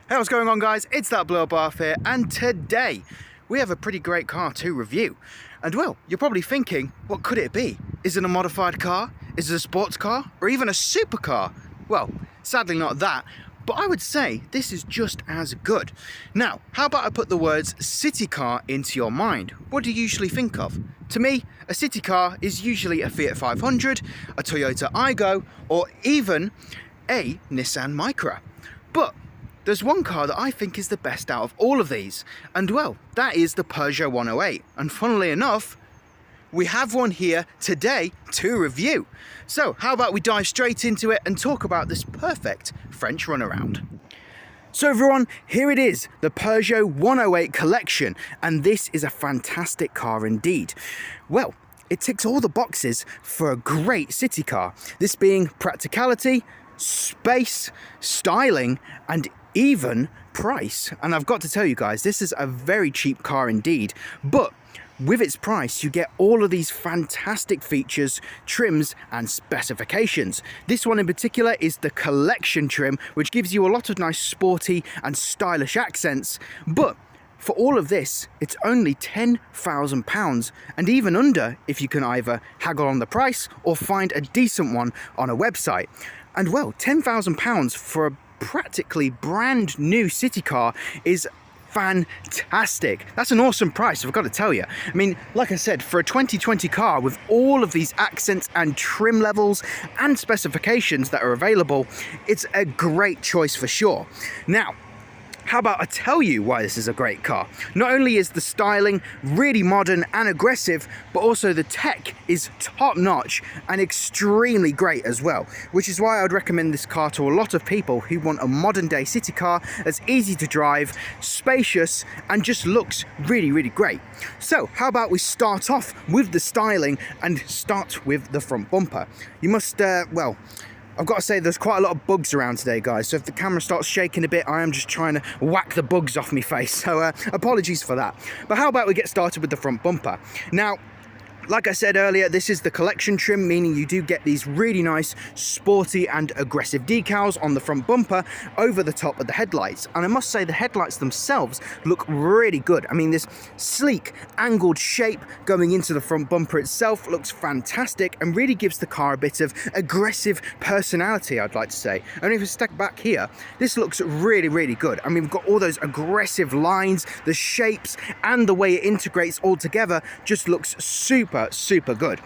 Hey, what's going on, guys? It's that blow up off here, and today we have a pretty great car to review. And well, you're probably thinking, what could it be? Is it a modified car? Is it a sports car? Or even a supercar? Well, sadly not that, but I would say this is just as good. Now, how about I put the words city car into your mind? What do you usually think of? To me, a city car is usually a Fiat 500, a Toyota Aygo, or even a Nissan Micra. But there's one car that I think is the best out of all of these, and well, that is the Peugeot 108. And funnily enough, we have one here today to review. So how about we dive straight into it and talk about this perfect French runaround. So everyone, here it is, the Peugeot 108 collection, and this is a fantastic car indeed. Well, it ticks all the boxes for a great city car, this being practicality, space, styling, and even price. And I've got to tell you guys, this is a very cheap car indeed, but with its price you get all of these fantastic features, trims and specifications. This one in particular is the collection trim, which gives you a lot of nice sporty and stylish accents, but for all of this, it's only £10,000, and even under if you can either haggle on the price or find a decent one on a website. And well, £10,000 for a practically brand new city car is fantastic. That's an awesome price, I've got to tell you. I mean, like I said, for a 2020 car with all of these accents and trim levels and specifications that are available, it's a great choice for sure. Now, how about I tell you why this is a great car? Not only is the styling really modern and aggressive, but also the tech is top notch and extremely great as well, which is why I would recommend this car to a lot of people who want a modern day city car that's easy to drive, spacious, and just looks really, really great. So how about we start off with the styling and start with the front bumper. You must, well, I've got to say there's quite a lot of bugs around today, guys, so if the camera starts shaking a bit, I am just trying to whack the bugs off my face, so apologies for that. But how about we get started with the front bumper? Now, like I said earlier, this is the collection trim, meaning you do get these really nice, sporty and aggressive decals on the front bumper over the top of the headlights. And I must say the headlights themselves look really good. I mean, this sleek, angled shape going into the front bumper itself looks fantastic and really gives the car a bit of aggressive personality, I'd like to say. And if we step back here, this looks really, really good. I mean, we've got all those aggressive lines, the shapes, and the way it integrates all together just looks super good.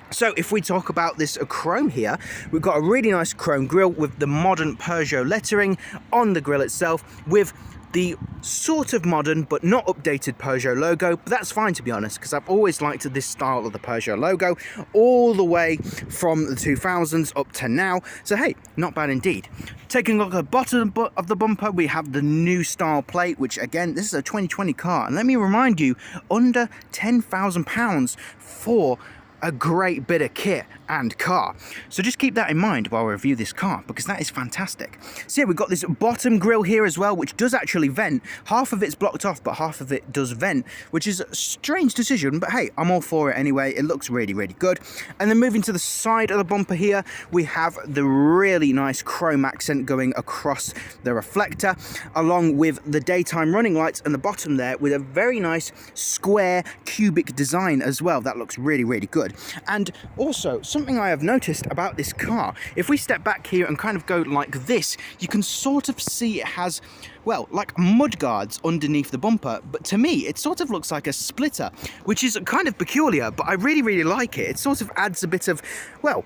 So if we talk about this chrome here, we've got a really nice chrome grille with the modern Peugeot lettering on the grille itself, with the sort of modern but not updated Peugeot logo, but that's fine to be honest, because I've always liked this style of the Peugeot logo all the way from the 2000s up to now, so hey, not bad indeed. Taking a look at the bottom of the bumper, we have the new style plate, which again, this is a 2020 car, and let me remind you, under £10,000 for a great bit of kit and car. So just keep that in mind while we review this car, because that is fantastic. So yeah, we've got this bottom grille here as well, which does actually vent. Half of it's blocked off, but half of it does vent, which is a strange decision, but hey, I'm all for it anyway. It looks really, really good. And then moving to the side of the bumper here, we have the really nice chrome accent going across the reflector, along with the daytime running lights and the bottom there with a very nice square cubic design as well. That looks really, really good. And also, something I have noticed about this car, if we step back here and kind of go like this, you can sort of see it has, well, like mud guards underneath the bumper, but to me it sort of looks like a splitter, which is kind of peculiar, but I really, really like it. It sort of adds a bit of, well,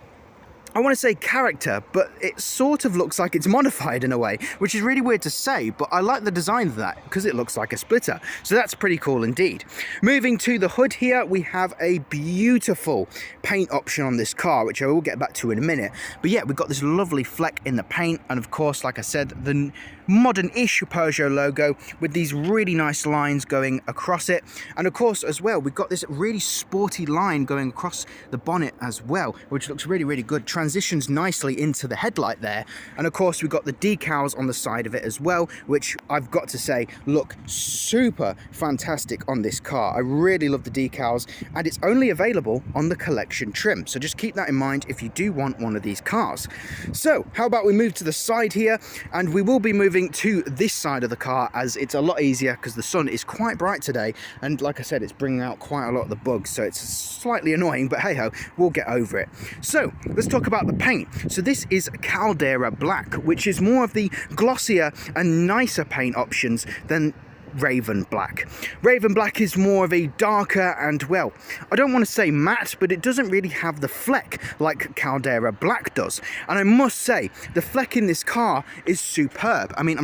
I want to say character, but it sort of looks like it's modified in a way, which is really weird to say, but I like the design of that because it looks like a splitter. So that's pretty cool indeed. Moving to the hood here, we have a beautiful paint option on this car, which I will get back to in a minute. But yeah, we've got this lovely fleck in the paint, and of course, like I said, the modern-ish Peugeot logo with these really nice lines going across it. And of course, as well, we've got this really sporty line going across the bonnet as well, which looks really, really good, transitions nicely into the headlight there. And of course we've got the decals on the side of it as well, which I've got to say look super fantastic on this car. I really love the decals, and it's only available on the collection trim, so just keep that in mind if you do want one of these cars. So how about we move to the side here, and we will be moving to this side of the car as it's a lot easier because the sun is quite bright today, and like I said, it's bringing out quite a lot of the bugs, so it's slightly annoying, but hey ho, we'll get over it. So let's talk about the paint. So this is Caldera Black, which is more of the glossier and nicer paint options than Raven Black. Raven Black is more of a darker and, well, I don't want to say matte, but it doesn't really have the fleck like Caldera Black does. And I must say, the fleck in this car is superb. I mean,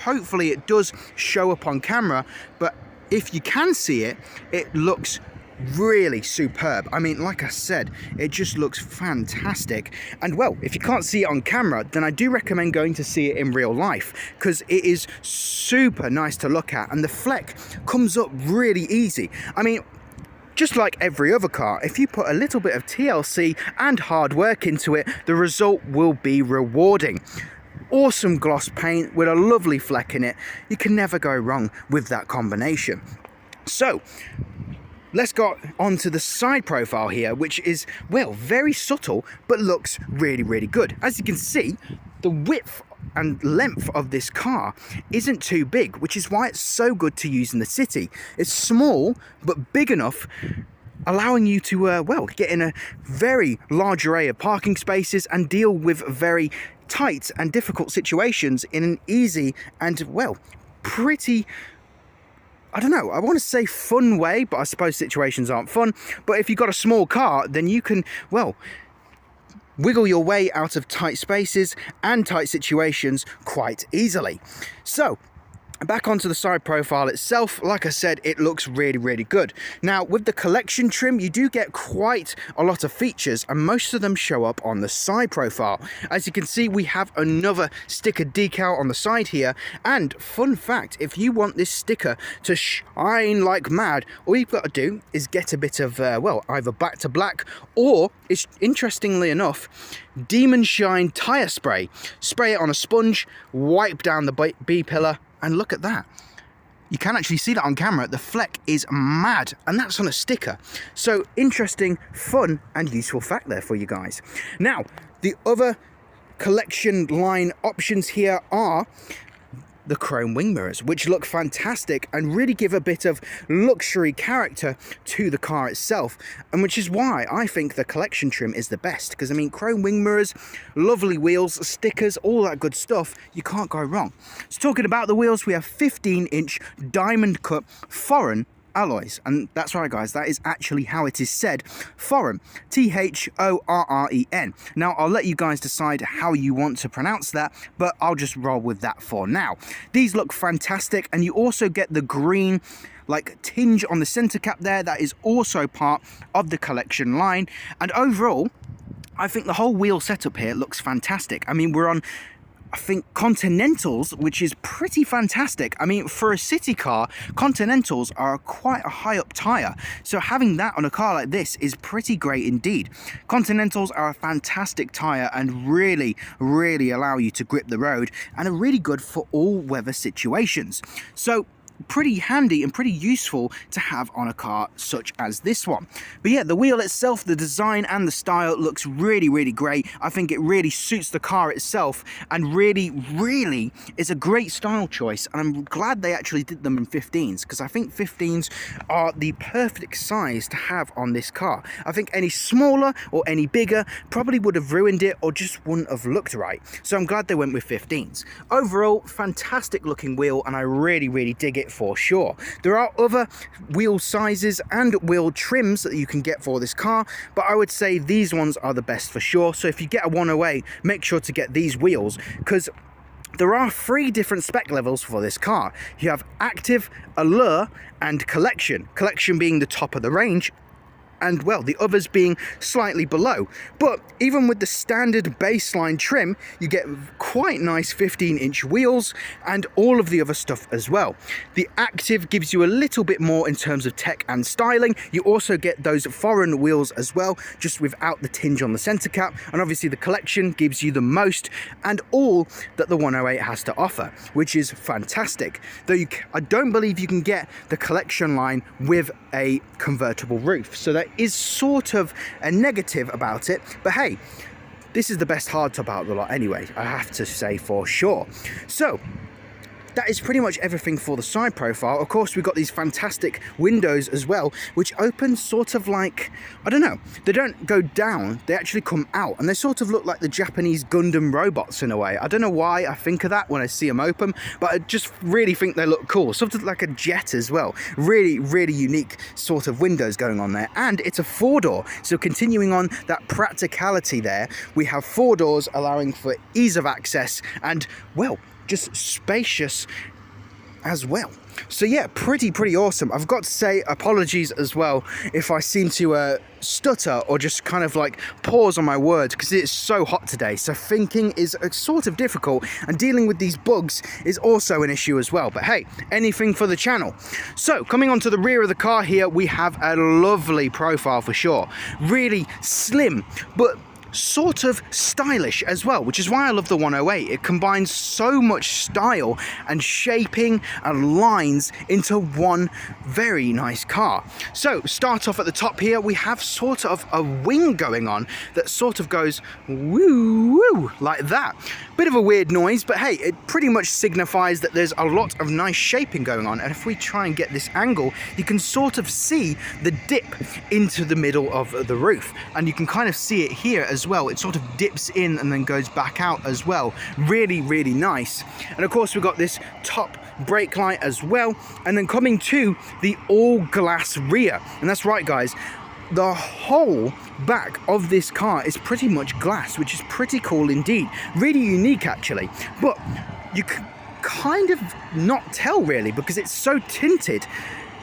hopefully it does show up on camera, but if you can see it, it looks really superb. I mean, like I said, it just looks fantastic. And well, if you can't see it on camera, then I do recommend going to see it in real life, because it is super nice to look at, and the fleck comes up really easy. I mean, just like every other car, if you put a little bit of TLC and hard work into it, the result will be rewarding. Awesome gloss paint with a lovely fleck in it. You can never go wrong with that combination. So let's go on to the side profile here, which is, well, very subtle, but looks really, really good. As you can see, the width and length of this car isn't too big, which is why it's so good to use in the city. It's small, but big enough, allowing you to, well, get in a very large array of parking spaces and deal with very tight and difficult situations in an easy and, well, pretty, I don't know, I want to say fun way, but I suppose situations aren't fun. But if you've got a small car, then you can, well, wiggle your way out of tight spaces and tight situations quite easily. So back onto the side profile itself, like I said, it looks really, really good. Now, with the collection trim, you do get quite a lot of features, and most of them show up on the side profile. As you can see, we have another sticker decal on the side here, and fun fact, if you want this sticker to shine like mad, all you've got to do is get a bit of, well, either back to black, or, it's interestingly enough, Demon Shine tire spray. Spray it on a sponge, wipe down the B-pillar, and look at that. You can actually see that on camera. The fleck is mad, and that's on a sticker. So interesting, fun, and useful fact there for you guys. Now, the other collection line options here are the chrome wing mirrors, which look fantastic and really give a bit of luxury character to the car itself, and which is why I think the collection trim is the best, because I mean, chrome wing mirrors, lovely wheels, stickers, all that good stuff, you can't go wrong. So talking about the wheels, we have 15-inch diamond cut foreign alloys, and that's right guys, that is actually how it is said, foreign, T-H-O-R-R-E-N. Now I'll let you guys decide how you want to pronounce that, but I'll just roll with that for now. These look fantastic, and you also get the green like tinge on the center cap there. That is also part of the collection line, and overall I think the whole wheel setup here looks fantastic. I mean, we're on, I think, Continentals, which is pretty fantastic. I mean, for a city car, Continentals are quite a high up tyre, so having that on a car like this is pretty great indeed. Continentals are a fantastic tyre and really, really allow you to grip the road, and are really good for all weather situations. So pretty handy and pretty useful to have on a car such as this one. But yeah, the wheel itself, the design and the style looks really, really great. I think it really suits the car itself, and really, really is a great style choice, and I'm glad they actually did them in 15s, because I think 15s are the perfect size to have on this car. I think any smaller or any bigger probably would have ruined it or just wouldn't have looked right, so I'm glad they went with 15s. Overall, fantastic looking wheel, and I really, really dig it for sure. There are other wheel sizes and wheel trims that you can get for this car, but I would say these ones are the best for sure. So if you get a 108, make sure to get these wheels, because there are 3 different spec levels for this car. You have active, allure, and collection. Collection being the top of the range, and well, the others being slightly below. But even with the standard baseline trim, you get quite nice 15-inch wheels and all of the other stuff as well. The Active gives you a little bit more in terms of tech and styling. You also get those foreign wheels as well, just without the tinge on the center cap, and obviously the Collection gives you the most and all that the 108 has to offer, which is fantastic. Though I don't believe you can get the Collection line with a convertible roof, so that is sort of a negative about it, but hey, this is the best hardtop out of the lot anyway, I have to say for sure. So that is pretty much everything for the side profile. Of course, we've got these fantastic windows as well, which open sort of like, I don't know, they don't go down, they actually come out, and they sort of look like the Japanese Gundam robots in a way. I don't know why I think of that when I see them open, but I just really think they look cool. Sort of like a jet as well. Really, really unique sort of windows going on there. And it's a 4-door, so continuing on that practicality there, we have 4 doors allowing for ease of access and, well, just spacious as well. So yeah, pretty awesome. I've got to say apologies as well if I seem to stutter or just kind of like pause on my words, because it's so hot today, so thinking is sort of difficult, and dealing with these bugs is also an issue as well. But hey, anything for the channel. So coming onto the rear of the car here, we have a lovely profile for sure. Really slim, but sort of stylish as well, which is why I love the 108. It combines so much style and shaping and lines into one very nice car. So start off at the top here, we have sort of a wing going on that sort of goes woo woo like that. Bit of a weird noise, but hey, it pretty much signifies that there's a lot of nice shaping going on. And if we try and get this angle, you can sort of see the dip into the middle of the roof, and you can kind of see it here as well. It sort of dips in and then goes back out as well. Really nice. And of course we've got this top brake light as well, and then coming to the all glass rear. And that's right guys, the whole back of this car is pretty much glass, which is pretty cool indeed. Really unique actually, but you can kind of not tell really because it's so tinted.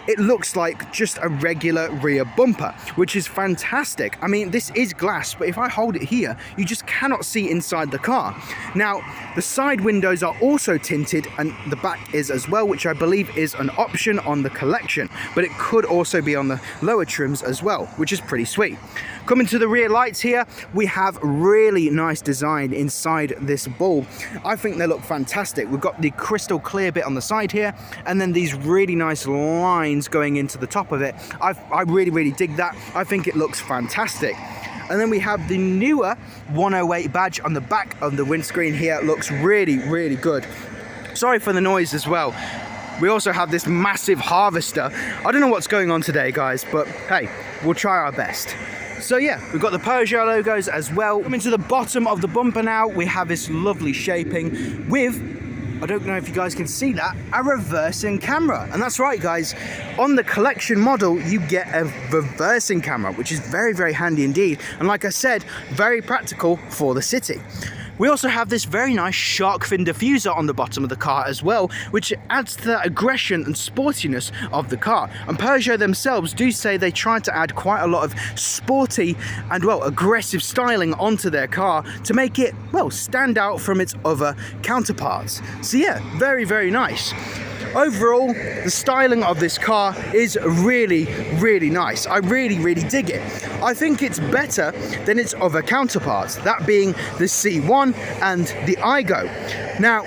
It looks like just a regular rear bumper, which is fantastic. I mean, this is glass, but if I hold it here, you just cannot see inside the car. Now, the side windows are also tinted, and the back is as well, which I believe is an option on the Collection, but it could also be on the lower trims as well, which is pretty sweet. Coming to the rear lights here, we have really nice design inside this bulb. I think they look fantastic. We've got the crystal clear bit on the side here, and then these really nice lines going into the top of it. I really dig that. I think it looks fantastic. And then we have the newer 108 badge on the back of the windscreen here. It looks really good. Sorry for the noise as well. We also have this massive harvester. I don't know what's going on today, guys, but hey, we'll try our best. So yeah, we've got the Peugeot logos as well. Coming to the bottom of the bumper now, we have this lovely shaping with, I don't know if you guys can see that, a reversing camera. And that's right guys, on the Collection model you get a reversing camera, which is very handy indeed, and like I said, very practical for the city. We also have this very nice shark fin diffuser on the bottom of the car as well, which adds to the aggression and sportiness of the car. And Peugeot themselves do say they tried to add quite a lot of sporty and, well, aggressive styling onto their car to make it, well, stand out from its other counterparts. So yeah, very nice. Overall, the styling of this car is really nice. I really dig it. I think it's better than its other counterparts, that being the C1 and the iGo. Now,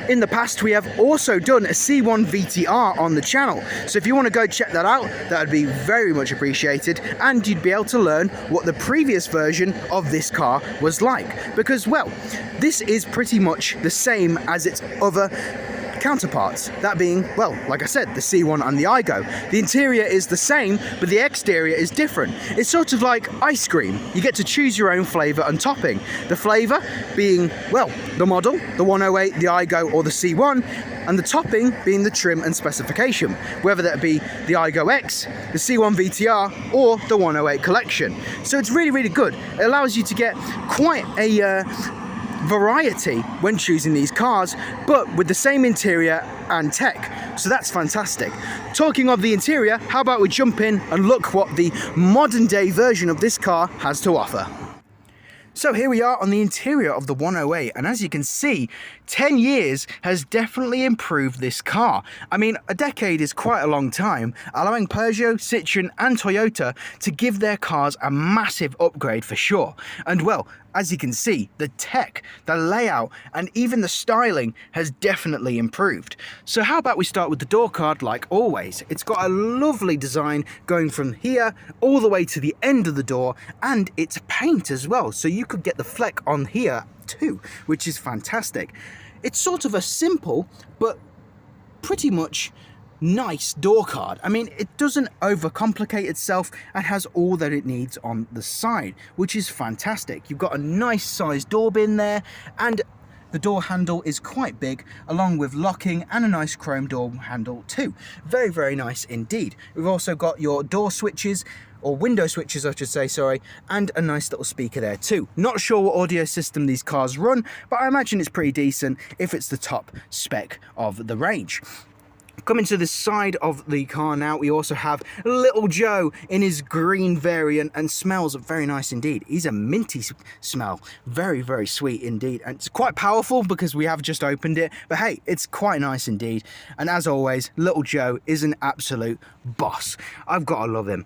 in the past, we have also done a C1 VTR on the channel. So if you want to go check that out, that would be very much appreciated. And you'd be able to learn what the previous version of this car was like. Because, well, this is pretty much the same as its other counterparts, that being, well, like I said, the C1 and the iGo. The interior is the same, but the exterior is different. It's sort of like ice cream. You get to choose your own flavour and topping. The flavour being, well, the model, the 108, the iGo or the C1, and the topping being the trim and specification, whether that be the iGo X, the C1 VTR, or the 108 Collection. So it's really good. It allows you to get quite a variety when choosing these cars, but with the same interior and tech. So that's fantastic. Talking of the interior, how about we jump in and look what the modern day version of this car has to offer. So here we are on the interior of the 108, and as you can see, 10 years has definitely improved this car. I mean, a decade is quite a long time, allowing Peugeot, Citroën and Toyota to give their cars a massive upgrade for sure. And well, as you can see, the tech, the layout and even the styling has definitely improved. So how about we start with the door card like always. It's got a lovely design going from here all the way to the end of the door, and it's paint as well, so you could get the fleck on here too, which is fantastic. It's sort of a simple but pretty much nice door card. I mean, it doesn't overcomplicate itself and has all that it needs on the side, which is fantastic. You've got a nice sized door bin there, and the door handle is quite big, along with locking and a nice chrome door handle too. Very, very nice indeed. We've also got your door switches, or window switches I should say, sorry, and a nice little speaker there too. Not sure what audio system these cars run, but I imagine it's pretty decent if it's the top spec of the range. Coming to the side of the car now, we also have Little Joe in his green variant, and smells very nice indeed. He's a minty smell, very, very sweet indeed, and it's quite powerful because we have just opened it, but hey, it's quite nice indeed. And as always, Little Joe is an absolute boss. I've got to love him.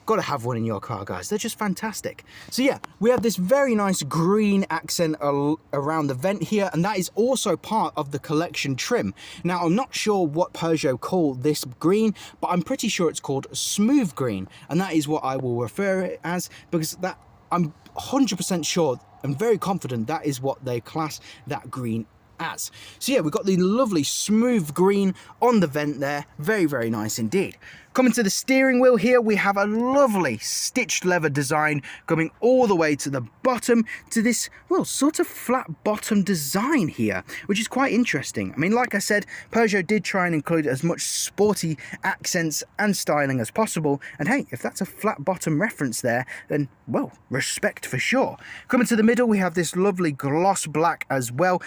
Got to have one in your car, guys. They're just fantastic. So yeah, we have this very nice green accent around the vent here, and that is also part of the collection trim. Now, I'm not sure what Peugeot call this green, but I'm pretty sure it's called smooth green, and that is what I will refer it as, because that I'm 100% sure and very confident that is what they class that green as. So yeah, we've got the lovely smooth green on the vent there. Very, very nice indeed. Coming to the steering wheel here, we have a lovely stitched leather design going all the way to the bottom to this, well, sort of flat bottom design here, which is quite interesting. I mean, like I said, Peugeot did try and include as much sporty accents and styling as possible, and hey, if that's a flat bottom reference there, then, well, respect for sure. Coming to the middle, we have this lovely gloss black as well,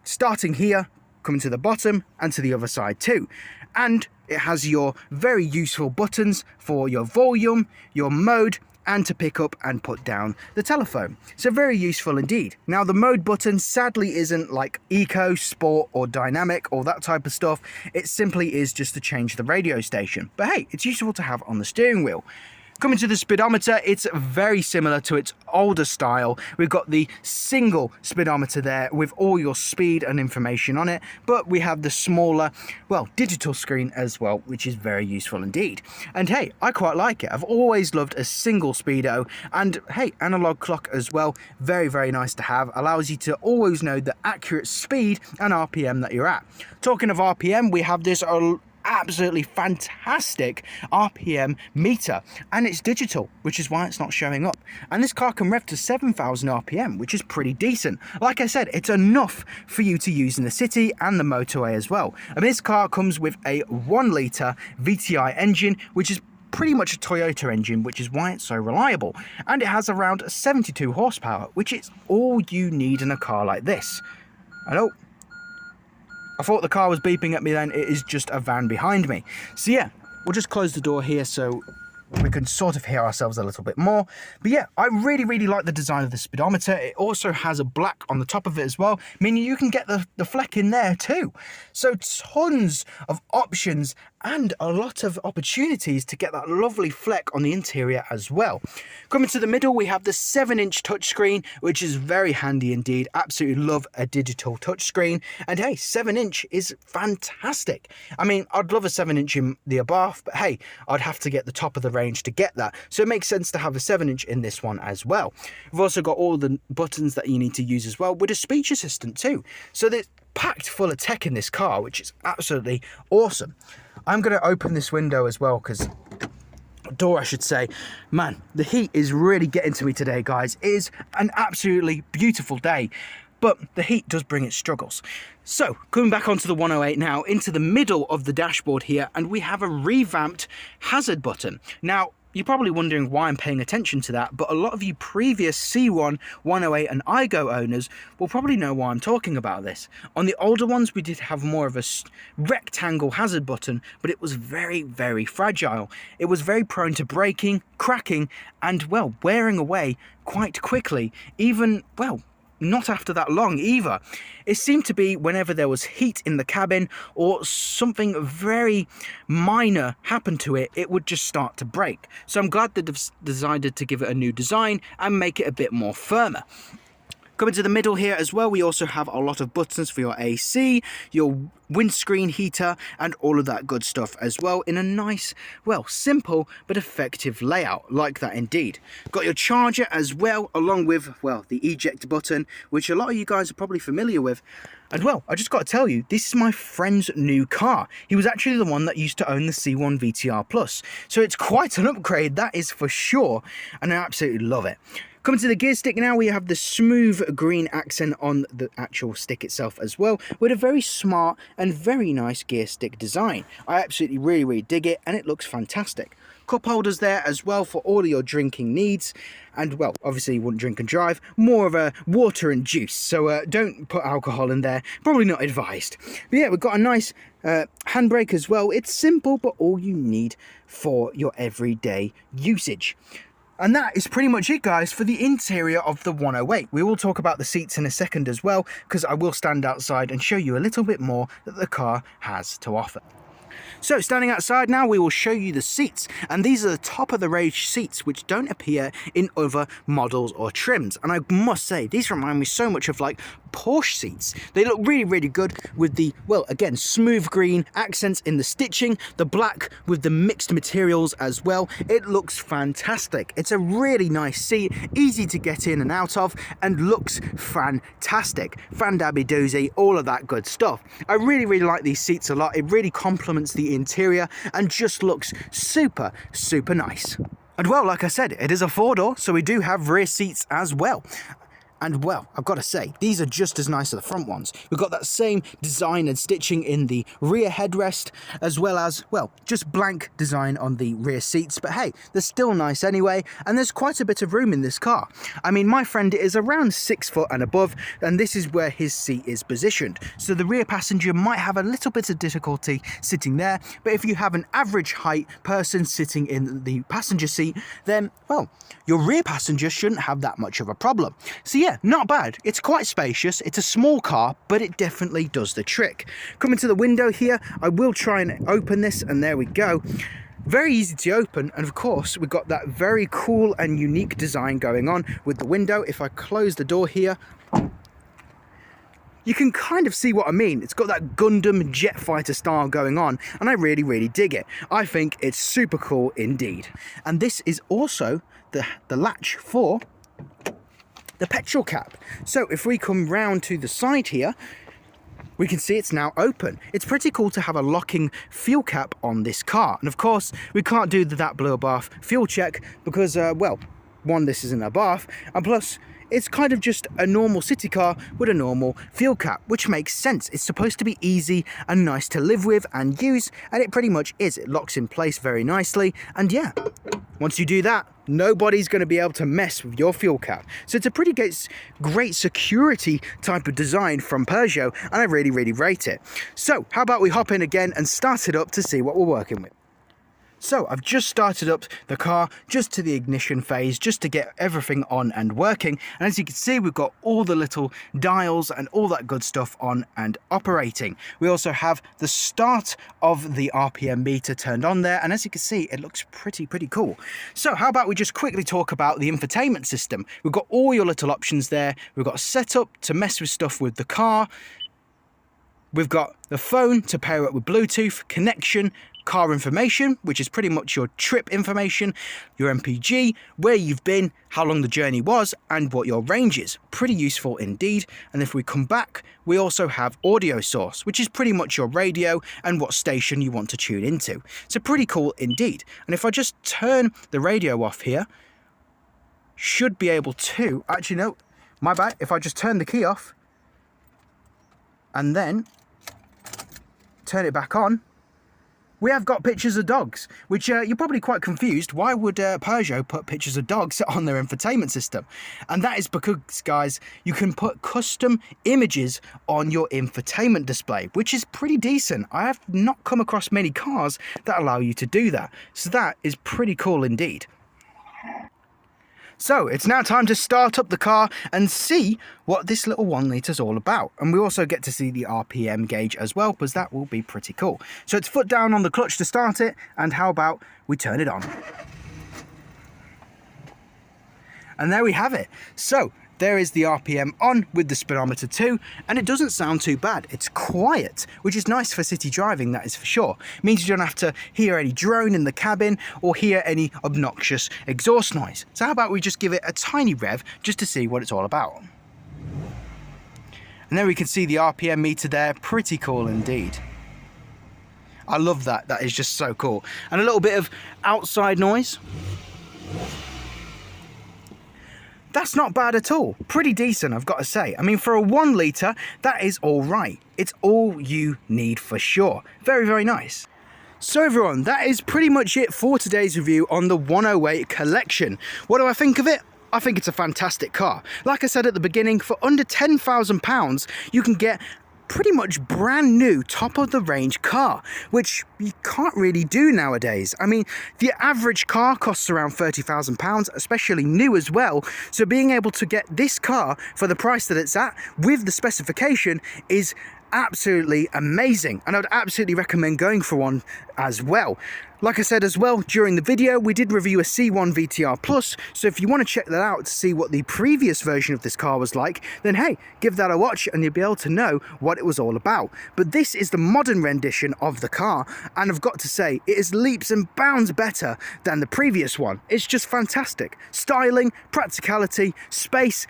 starting here, coming to the bottom and to the other side too. And it has your very useful buttons for your volume, your mode, and to pick up and put down the telephone. So very useful indeed. Now, the mode button sadly isn't like eco, sport or dynamic or that type of stuff. It simply is just to change the radio station. But hey, it's useful to have on the steering wheel. Coming to the speedometer, it's very similar to its older style. We've got the single speedometer there with all your speed and information on it, but we have the smaller, well, digital screen as well, which is very useful indeed. And hey, I quite like it. I've always loved a single speedo, and hey, analog clock as well. Very, very nice to have. Allows you to always know the accurate speed and RPM that you're at. Talking of RPM, we have this absolutely fantastic RPM meter, and it's digital, which is why it's not showing up. And this car can rev to 7,000 RPM, which is pretty decent. Like I said, it's enough for you to use in the city and the motorway as well. And this car comes with a 1 litre VTI engine, which is pretty much a Toyota engine, which is why it's so reliable. And it has around 72 horsepower, which is all you need in a car like this. I thought the car was beeping at me then. It is just a van behind me. So yeah, we'll just close the door here so we can sort of hear ourselves a little bit more. But yeah, I really, really like the design of the speedometer. It also has a black on the top of it as well, meaning you can get the fleck in there too. So tons of options and a lot of opportunities to get that lovely fleck on the interior as well. Coming to the middle, we have the 7-inch touchscreen, which is very handy indeed. Absolutely love a digital touchscreen. And hey, 7-inch is fantastic. I mean, I'd love a 7-inch in the Abarth, but hey, I'd have to get the top of the range to get that. So it makes sense to have a 7-inch in this one as well. We've also got all the buttons that you need to use as well, with a speech assistant too. So they're packed full of tech in this car, which is absolutely awesome. I'm going to open this window as well, because door I should say. Man, the heat is really getting to me today, guys. It is an absolutely beautiful day, but the heat does bring its struggles. So coming back onto the 108 now, into the middle of the dashboard here, and we have a revamped hazard button. Now, you're probably wondering why I'm paying attention to that, but a lot of you previous C1, 108 and iGo owners will probably know why I'm talking about this. On the older ones, we did have more of a rectangle hazard button, but it was very, very fragile. It was very prone to breaking, cracking, and, well, wearing away quite quickly, even, well, not after that long either. It seemed to be whenever there was heat in the cabin or something very minor happened to it, it would just start to break. So I'm glad they've decided to give it a new design and make it a bit more firmer. Coming to the middle here as well, we also have a lot of buttons for your AC, your windscreen heater, and all of that good stuff as well in a nice, well, simple but effective layout, like that indeed. Got your charger as well, along with, well, the eject button, which a lot of you guys are probably familiar with. And well, I just got to tell you, this is my friend's new car. He was actually the one that used to own the C1 VTR Plus. So it's quite an upgrade, that is for sure, and I absolutely love it. Coming to the gear stick now, we have the smooth green accent on the actual stick itself as well, with a very smart and very nice gear stick design. I absolutely really dig it, and it looks fantastic. Cup holders there as well for all of your drinking needs, and well, obviously you wouldn't drink and drive, more of a water and juice, so don't put alcohol in there, probably not advised. But yeah, we've got a nice handbrake as well. It's simple, but all you need for your everyday usage. And that is pretty much it, guys, for the interior of the 108. We will talk about the seats in a second as well, because I will stand outside and show you a little bit more that the car has to offer. So standing outside now, we will show you the seats, and these are the top of the range seats which don't appear in other models or trims. And I must say, these remind me so much of like Porsche seats. They look really good with the, well, again, smooth green accents in the stitching, the black with the mixed materials as well. It looks fantastic. It's a really nice seat, easy to get in and out of, and looks fantastic. Fan-dabby doozy, all of that good stuff. I really like these seats a lot. It really complements the interior and just looks super nice. And well, like I said, it is a 4-door, so we do have rear seats as well. And well, I've got to say, these are just as nice as the front ones. We've got that same design and stitching in the rear headrest, as well as, well, just blank design on the rear seats. But hey, they're still nice anyway, and there's quite a bit of room in this car. I mean, my friend is around 6 foot and above, and this is where his seat is positioned. So the rear passenger might have a little bit of difficulty sitting there, but if you have an average height person sitting in the passenger seat, then, well, your rear passenger shouldn't have that much of a problem. So yeah, not bad. It's quite spacious. It's a small car, but it definitely does the trick. Coming to the window here, I will try and open this, and there we go. Very easy to open, and of course we've got that very cool and unique design going on with the window. If I close the door here, you can kind of see what I mean. It's got that Gundam jet fighter style going on, and I really dig it. I think it's super cool indeed. And this is also the latch for the petrol cap. So if we come round to the side here, we can see it's now open. It's pretty cool to have a locking fuel cap on this car. And of course, we can't do that blue bath fuel check because, well, one, this isn't a bath, and plus, it's kind of just a normal city car with a normal fuel cap, which makes sense. It's supposed to be easy and nice to live with and use, and it pretty much is. It locks in place very nicely, and yeah, once you do that, nobody's going to be able to mess with your fuel cap. So it's a pretty great security type of design from Peugeot, and I really rate it. So how about we hop in again and start it up to see what we're working with. So I've just started up the car just to the ignition phase, just to get everything on and working. And as you can see, we've got all the little dials and all that good stuff on and operating. We also have the start of the RPM meter turned on there. And as you can see, it looks pretty cool. So how about we just quickly talk about the infotainment system. We've got all your little options there. We've got setup to mess with stuff with the car. We've got the phone to pair up with Bluetooth, connection, car information, which is pretty much your trip information, your MPG, where you've been, how long the journey was, and what your range is. Pretty useful indeed. And if we come back, we also have audio source, which is pretty much your radio and what station you want to tune into. So pretty cool indeed. And if I just turn the radio off here, should be able to, actually no, my bad, if I just turn the key off and then turn it back on, we have got pictures of dogs, which you're probably quite confused. Why would Peugeot put pictures of dogs on their infotainment system? And that is because, guys, you can put custom images on your infotainment display, which is pretty decent. I have not come across many cars that allow you to do that. So that is pretty cool indeed. So it's now time to start up the car and see what this little 1 litre is all about. And we also get to see the RPM gauge as well, because that will be pretty cool. So it's foot down on the clutch to start it, and how about we turn it on? And there we have it. So there is the RPM on with the speedometer too, and it doesn't sound too bad. It's quiet, which is nice for city driving, that is for sure. It means you don't have to hear any drone in the cabin or hear any obnoxious exhaust noise. So how about we just give it a tiny rev just to see what it's all about. And then we can see the RPM meter there, pretty cool indeed. I love that, that is just so cool. And a little bit of outside noise. That's not bad at all. Pretty decent, I've got to say. I mean, for a 1 litre, that is all right. It's all you need for sure. Very, very nice. So everyone, that is pretty much it for today's review on the 108 collection. What do I think of it? I think it's a fantastic car. Like I said at the beginning, for under £10,000, you can get pretty much brand new top of the range car, which you can't really do nowadays. I mean, the average car costs around £30,000, especially new as well. So being able to get this car for the price that it's at with the specification is absolutely amazing, and I would absolutely recommend going for one as well. Like I said as well during the video, we did review a C1 VTR Plus, so if you want to check that out to see what the previous version of this car was like, then hey, give that a watch and you'll be able to know what it was all about. But this is the modern rendition of the car, and I've got to say, it is leaps and bounds better than the previous one. It's just fantastic. Styling, practicality, space,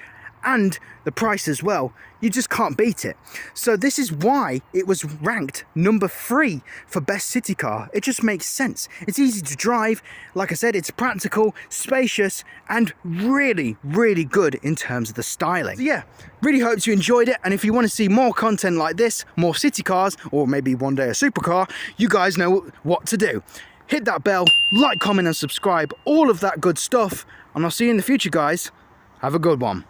and the price as well, you just can't beat it. So this is why it was ranked number 3 for best city car. It just makes sense. It's easy to drive, like I said, it's practical, spacious, and really, really good in terms of the styling. So yeah, really hope you enjoyed it, and if you want to see more content like this, more city cars, or maybe one day a supercar, you guys know what to do. Hit that bell, like, comment, and subscribe, all of that good stuff, and I'll see you in the future, guys. Have a good one.